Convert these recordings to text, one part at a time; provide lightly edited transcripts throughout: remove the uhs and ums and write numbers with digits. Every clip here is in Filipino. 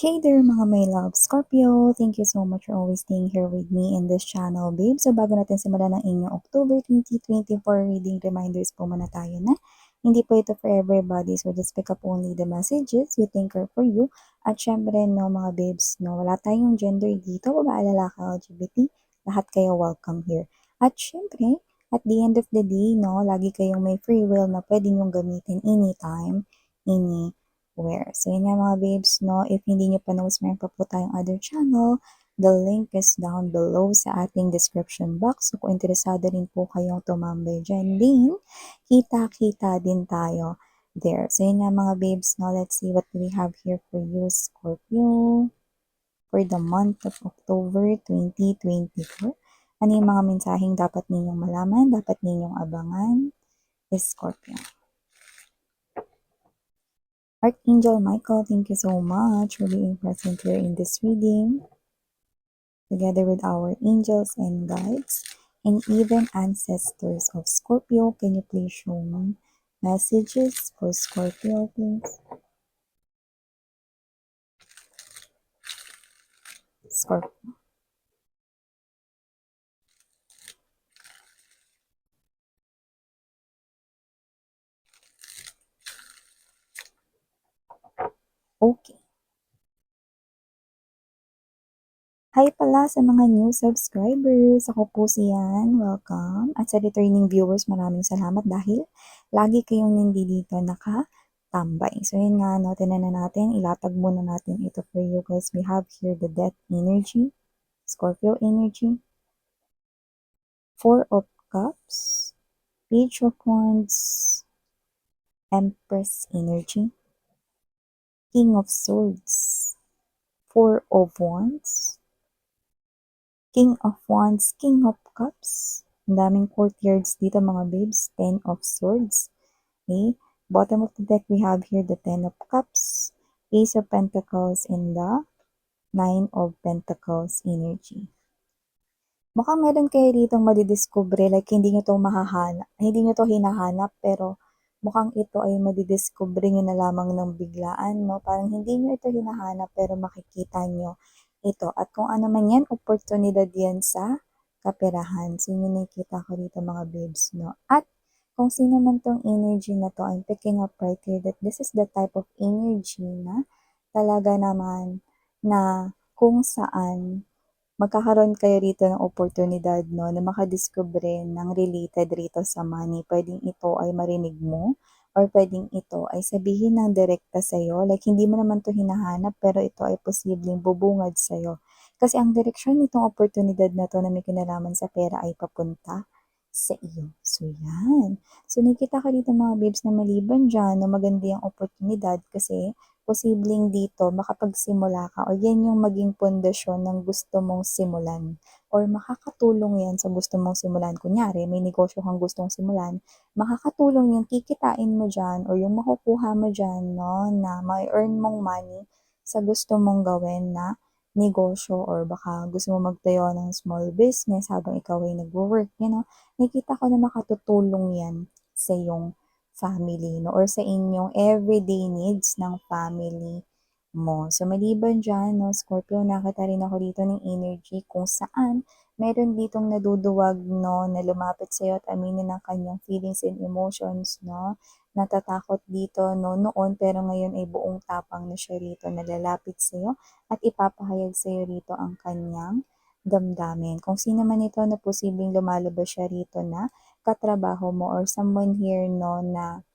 Hey there mga my love, Scorpio! Thank you so much for always staying here with me in this channel, babe. So bago natin simulan ng inyong October 2024 reading reminders po muna tayo na hindi po ito for everybody. So just pick up only the messages we think are for you. At syempre no mga babes, no, wala tayong gender dito, babae, lalaki, LGBT, lahat kayo welcome here. At syempre, at the end of the day, no, lagi kayong may free will na pwede nyong gamitin anytime, anywhere. So yun nga mga babes, no, if hindi nyo pa knows, meron pa po tayong other channel. The link is down below sa ating description box. So kung interesado rin po kayong tumambay dyan din, kita-kita din tayo there. So yun nga mga babes, no, let's see what we have here for you, Scorpio, for the month of October 2024. Ano yung mga mensaheng dapat ninyong malaman, dapat ninyong abangan, Scorpio. Archangel Michael, thank you so much for being present here in this reading, together with our angels and guides, and even ancestors of Scorpio. Can you please show me messages for Scorpio, please? Scorpio. Okay. Hi pala sa mga new subscribers. Ako po si Yan. Welcome. At sa returning viewers, maraming salamat dahil lagi kayong nandito nakatambay. So yun nga, no, tinan na natin. Ilatag muna natin ito for you guys. We have here the Death energy, Scorpio energy, Four of Cups, Page of Wands, Empress energy, King of Swords, Four of Wands, King of Wands, King of Cups. Ang daming courtiers dito mga babes. Ten of Swords. Okay. Bottom of the deck, we have here the Ten of Cups, Ace of Pentacles, and the Nine of Pentacles energy. Mukhang meron kayo ditong madidiscover, like hindi nyo to mahahanap, hindi nyo to hinahanap, pero mukhang ito ay madidiscover nyo na lamang ng biglaan, no? Parang hindi nyo ito hinahanap, pero makikita nyo ito. At kung ano man yan, oportunidad yan sa kaperahan. So, yun yung nakikita ko dito mga babes, no? At kung sino man tong energy na to, I'm picking up right here that this is the type of energy na talaga naman na kung saan magkakaroon kayo rito ng oportunidad, no, na makadiskubre ng related rito sa money. Pwedeng ito ay marinig mo, or pwedeng ito ay sabihin ng direkta sa'yo. Like, hindi mo naman to hinahanap, pero ito ay posibleng bubungad sa'yo. Kasi ang direksyon nitong oportunidad na to na may kinalaman sa pera ay papunta sa iyo. So, yan. So, nakita ka dito mga babes na maliban dyan, no, maganda yung oportunidad kasi posibleng dito makapagsimula ka o yan yung maging pundasyon ng gusto mong simulan or makakatulong yan sa gusto mong simulan. Kunyari, may negosyo kang gustong simulan, makakatulong yung kikitain mo dyan or yung makukuha mo dyan, no, na may earn mong money sa gusto mong gawin na negosyo or baka gusto mo magtayo ng small business habang ikaw ay nagwo-work, nakita ko na makatutulong yan sa iyong family, no? Or sa inyong everyday needs ng family mo. So, maliban dyan, no, Scorpio, nakita rin ako dito ng energy kung saan meron ditong naduduwag, no, na lumapit sa'yo at aminin ng kanyang feelings and emotions, no? Natatakot dito, no, noon, pero ngayon ay buong tapang na siya rito, nalalapit sa'yo at ipapahayag sa'yo rito ang kanyang damdamin. Kung sino man ito na posibleng lumalabas siya rito na katrabaho mo or someone here, no, na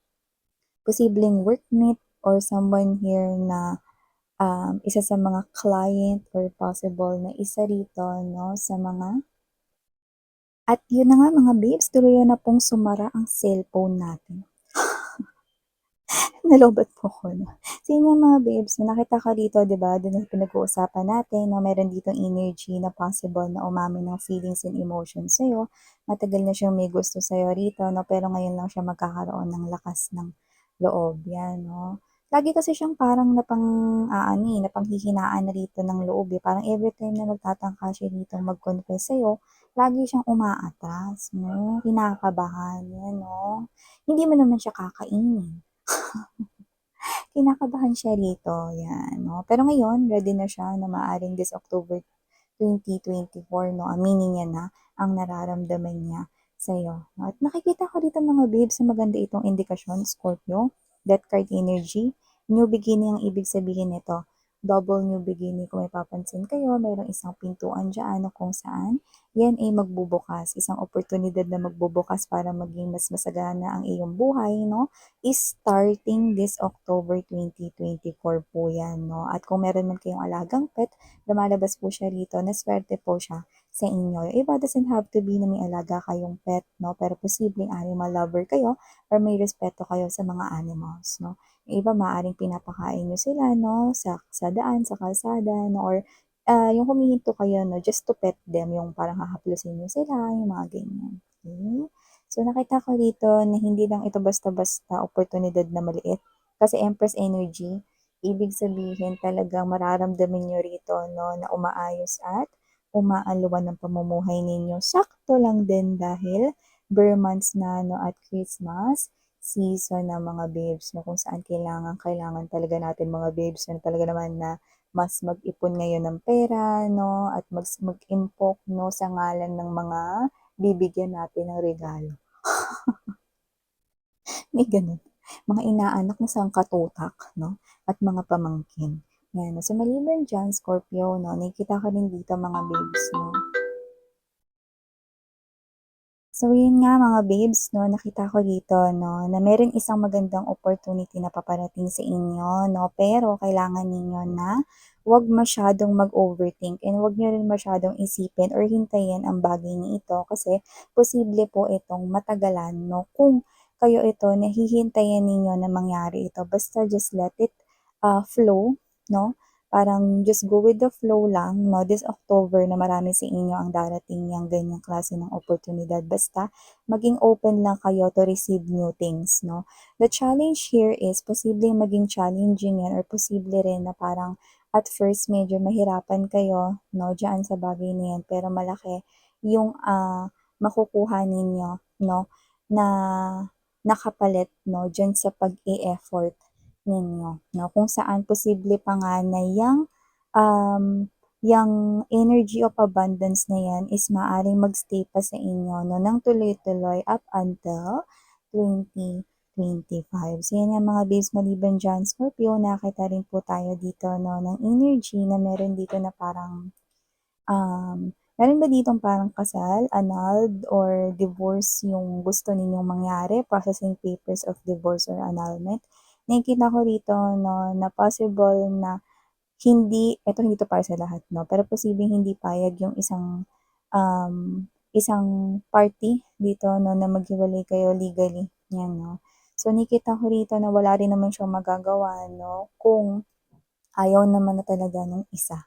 posibleng workmate or someone here na isa sa mga client or possible na isa rito, no, sa mga. At yun na nga mga babes, tuloy na pong sumara ang cellphone natin. Nalobat po ko, no? So yun nga mga babes, nakita ko dito, di ba, doon na pinag-uusapan natin, no, meron ditong energy na possible na umamin ng feelings and emotions sa'yo. Matagal na siyang may gusto sa'yo rito, no, pero ngayon lang siya magkakaroon ng lakas ng loob, yan, no. Lagi kasi siyang parang napanghihinaan na rito ng loob, eh. Parang every time na magtatangka siya dito mag-confess sa'yo, lagi siyang umaatras, no, kinakabahan, yan, no. Hindi mo naman siya kakainin. kinakabahan siya rito, yan, 'no. Pero ngayon ready na siya na maaaring this October 2024 'no, aminin niya na ang nararamdaman niya sa'yo. At nakikita ko dito mga babes na maganda itong indikasyon, Scorpio, Death card energy, new beginning ang ibig sabihin nito. Double new beginning kung mapapansin kayo, mayroong isang pintuan diyan na kung saan yan ay magbubukas, isang oportunidad na magbubukas para maging mas masagana ang iyong buhay, no? Is starting this October 2024 po yan, no? At kung meron man kayong alagang pet, lumalabas po siya rito na swerte po siya sa inyo. Yung iba doesn't have to be na may alaga kayong pet, no? Pero posibleng animal lover kayo or may respeto kayo sa mga animals, no? Yung iba maaaring pinapakain nyo sila, no? Sa daan, sa kalsada, no? Or yung humihinto kayo, no? Just to pet them, yung parang hahaplusin nyo sila, yung mga ganyan. Okay? So, nakita ko dito na hindi lang ito basta-basta oportunidad na maliit. Kasi Empress Energy, ibig sabihin talagang mararamdaman nyo rito, no? Na umaayos at umaaluwan ng pamumuhay ninyo. Sakto lang din dahil bare months na, no? At Christmas season ng mga babes, no? Kung saan kailangan talaga natin mga babes, no? Talaga naman na mas mag-ipon ngayon ng pera, no? At mag-impok, no? Sa ngalan ng mga bibigyan natin ng regalo. May ganun. Mga inaanak na sangkatutak, no? At mga pamangkin. Yan. So, maliban dyan, Scorpio, no? Nakikita ka rin dito mga babes, no? So, yun nga mga babes, no, nakita ko dito, no, na meron isang magandang opportunity na paparating sa inyo, no, pero kailangan ninyo na wag masyadong mag-overthink and wag nyo rin masyadong isipin or hintayin ang bagay na ito kasi posible po itong matagalan, no, kung kayo ito nahihintayin ninyo na mangyari ito. Basta just let it flow, no, parang just go with the flow lang, no, this October na marami sa inyo ang darating yang ganyang klase ng oportunidad. Basta maging open lang kayo to receive new things, no. The challenge here is posibleng maging challenging yan or posible rin na parang at first medyo mahirapan kayo, no, diyan sa bagay na yan, pero malaki yung makukuha ninyo, no, na nakapalit, no, diyan sa pag-e-effort ninyo, no? Kung saan posible pa nga na yang energy of abundance na yan is maaring magstay pa sa inyo, no, ng tuloy-tuloy up until 2025. So, yan yung mga babes maliban dyan, Scorpio, nakita rin po tayo dito, no, ng energy na meron dito na parang meron ba ditong parang kasal, annulled, or divorce yung gusto ninyong mangyari, processing papers of divorce or annulment? Nakikita ko rito, no, na possible na hindi to para sa lahat, no, pero posibleng hindi payag yung isang party dito, no, na maghiwalay kayo legally, yan, no. So, nakikita ko rito na wala rin naman siyang magagawa, no, kung ayaw naman na talaga ng isa.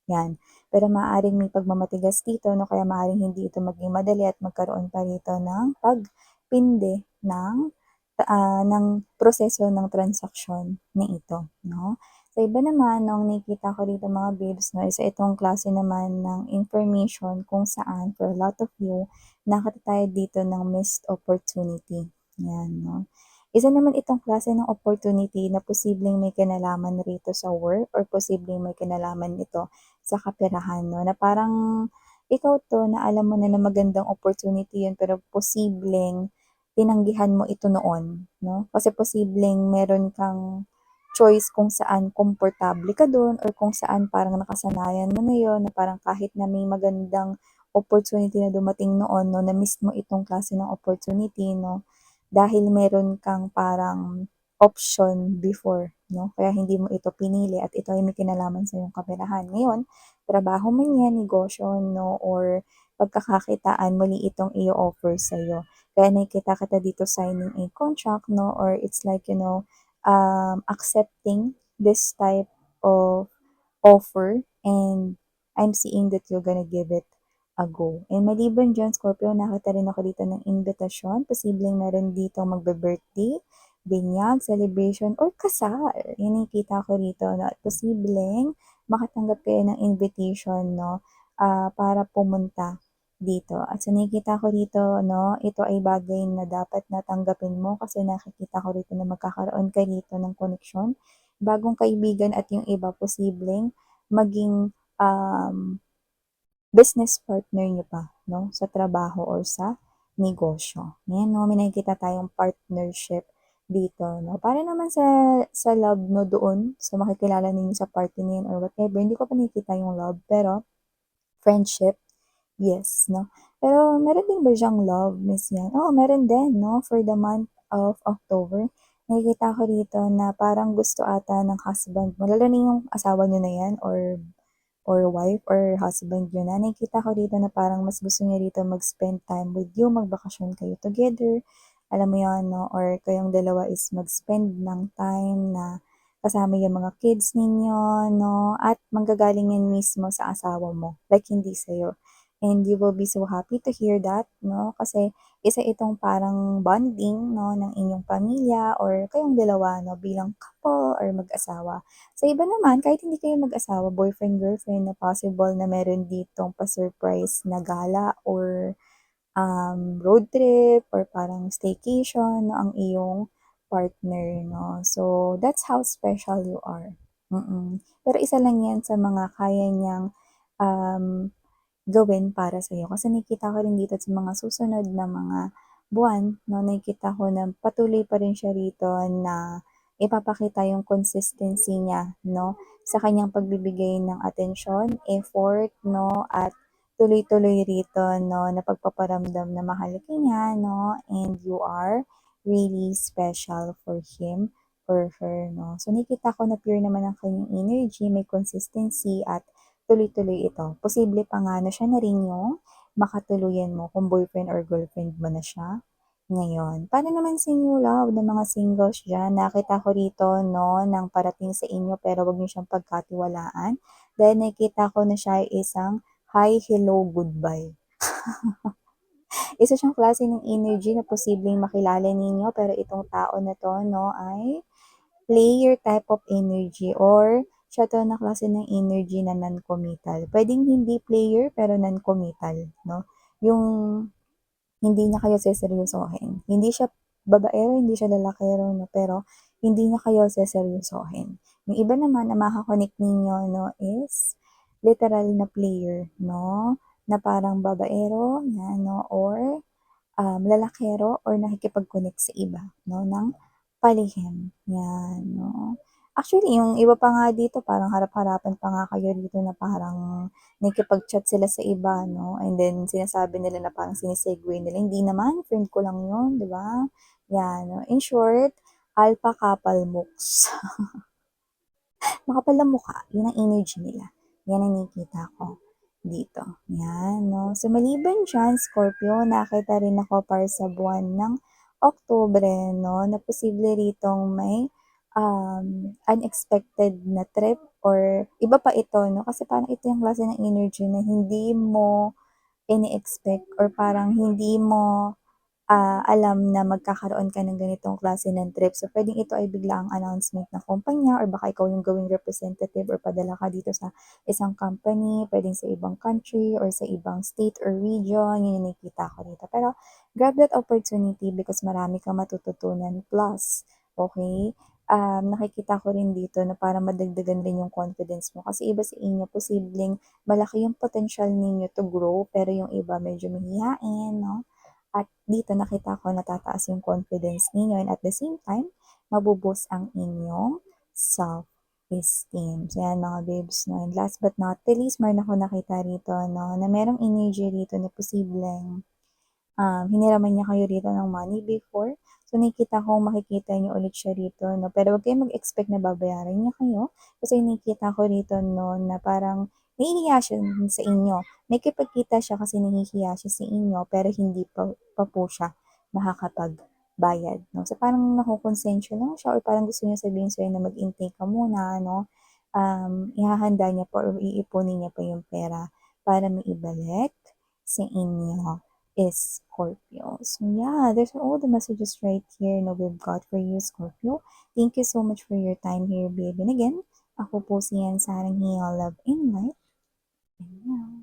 Yan. Pero maaaring may pagmamatigas dito, no? Kaya maaaring hindi ito maging madali at magkaroon pa rito ng pagpinde ng proseso ng transaksyon na ito, no? Sa iba naman, nung nakikita ko dito mga babes, no, isa itong klase naman ng information kung saan for a lot of you, nakita tayo dito ng missed opportunity. Yan, no? Isa naman itong klase ng opportunity na posibleng may kinalaman rito sa work or posibleng may kinalaman ito sa kaperahan, no? Na parang ikaw to na alam mo na magandang opportunity yun pero posibleng tinanggihan mo ito noon, no? Kasi posibleng meron kang choice kung saan komportable ka doon or kung saan parang nakasanayan mo na yun na parang kahit na may magandang opportunity na dumating noon, no, na miss mo itong klase ng opportunity, no? Dahil meron kang parang option before, no? Kaya hindi mo ito pinili at ito ay may kinalaman sa iyong kaperahan. Ngayon, trabaho man yan, negosyo, no, or pagkakakitaan, muli itong i-offer sa iyo. Kaya nakikita kita dito signing a contract, no, or it's like, accepting this type of offer and I'm seeing that you're gonna give it a go. And maliban dyan, Scorpio, nakita rin ako dito ng invitation. Posibleng meron dito magbe-birthday, binyag, celebration, or kasal. Yan yung kita ko rito. No? At posibleng makatanggap kayo ng invitation, no? Para pumunta dito. At sa nakikita ko dito, no, ito ay bagay na dapat na tanggapin mo kasi nakikita ko rito na magkakaroon ka dito ng koneksyon, bagong kaibigan at yung iba posibleng maging business partner niyo pa, no, sa trabaho or sa negosyo. Ayan, no, may nakikita tayong partnership dito, no. Para naman sa love, no, doon sa makikilala ninyo sa party na yun or whatever, hindi ko pa nakikita yung love, pero friendship, yes, no? Pero meron din ba siyang love, Miss Yan? Oo, meron din, no? For the month of October, nakikita ko dito na parang gusto ata ng husband mo, lalo na yung asawa niyo na yan or wife or husband niyo na, nakikita ko dito na parang mas gusto niya dito mag-spend time with you, magbakasyon kayo together, alam mo yun, no? Or kayong dalawa is mag-spend ng time na kasama yung mga kids ninyo, no? At manggagaling yan mismo sa asawa mo, like hindi sa'yo. And you will be so happy to hear that, no? Kasi isa itong parang bonding, no, ng inyong pamilya or kayong dalawa, no, bilang couple or mag-asawa. Sa iba naman, kahit hindi kayo mag-asawa, boyfriend, girlfriend, na possible na meron ditong pa-surprise na gala or road trip or parang staycation, no, ang iyong partner, no. So, that's how special you are. Pero isa lang yan sa mga kaya niyang um, gawin para sa'yo. Kasi nakikita ko rin dito sa mga susunod na mga buwan, no, nakikita ko na patuloy pa rin siya rito na ipapakita yung consistency niya, no, sa kanyang pagbibigay ng atensyon, effort, no, at tuloy-tuloy rito, no, na pagpaparamdam na mahal ka niya, no, and you are really special for him or her, no. So, nakikita ko na pure naman ang kanyang energy, may consistency at tuloy-tuloy ito. Posible pa nga na siya na rin yung makatuluyan mo kung boyfriend or girlfriend mo na siya ngayon. Paano naman sa inyo, love, ng mga singles dyan? Nakita ko rito, no, ng parating sa inyo pero wag niyo siyang pagkatiwalaan. Dahil nakita ko na siya ay isang hi, hello, goodbye. Isa siyang klase ng energy na posibleng makilala ninyo pero itong tao na to, no, ay player type of energy or siya to na klase ng energy na non-committal. Pwedeng hindi player pero non-committal, no? Yung hindi niya kayo seseryosohin. Hindi siya babaero, hindi siya lalakero, no? Pero hindi niya kayo seseryosohin. Yung iba naman na makakonect ninyo, no, is literal na player, no? Na parang babaero, yan, no? Or lalakero or nakikipag-connect sa iba, no, ng palihim. Yan, no. Actually, yung iba pa nga dito, parang harap-harapan pa nga kayo dito na parang nakikipag-chat sila sa iba, no, and then sinasabi nila na parang sinisegue nila, hindi naman, friend ko lang yun, di ba? Yan, no. In short, alpha couple mooks. Makapal ang mukha, yun ang energy nila. Yan ang nakikita ko dito. Yan, no? So, maliban dyan, Scorpio, nakita rin ako para sa buwan ng Oktubre, no? Na posible ritong may unexpected na trip or iba pa ito, no? Kasi parang ito yung klase ng energy na hindi mo ini-expect or parang hindi mo alam na magkakaroon ka ng ganitong klase ng trip. So, pwedeng ito ay biglaang announcement ng kumpanya or baka ikaw yung gawing representative or padala ka dito sa isang company, pwedeng sa ibang country or sa ibang state or region. Yun yung nakikita ko dito. Pero, grab that opportunity because marami kang matututunan. Plus, okay, nakikita ko rin dito na para madagdagan rin yung confidence mo. Kasi iba sa inyo, posibleng malaki yung potential ninyo to grow, pero yung iba medyo mahihain, no? At dito nakita ko natataas yung confidence ninyo and at the same time, mabuboost ang inyong self-esteem. So yan mga babes, no? And last but not the least, meron ako nakita rito, no, na merong energy rito na posibleng hiniraman niya kayo rito ng money before. So, nakikita ko makikita niyo ulit siya rito, no? Pero wag kayong mag-expect na babayaran niya kayo. Kasi nakikita ko rito, no, na parang nahihiya siya sa inyo. Nakikipagkita siya kasi nahihiya siya sa inyo, pero hindi pa po siya makakapagbayad, no? So, parang nakukonsensya lang siya or parang gusto niya sabihin sa'yo na mag-intake ka muna, no? Ihahanda niya pa or iipunin niya pa yung pera para maibalik sa inyo is Scorpio. So yeah, there's all the messages right here na we've got for you, Scorpio. Thank you so much for your time here, babe. And again, ako po si Yan Sarang Hiya Love in Life. And yeah.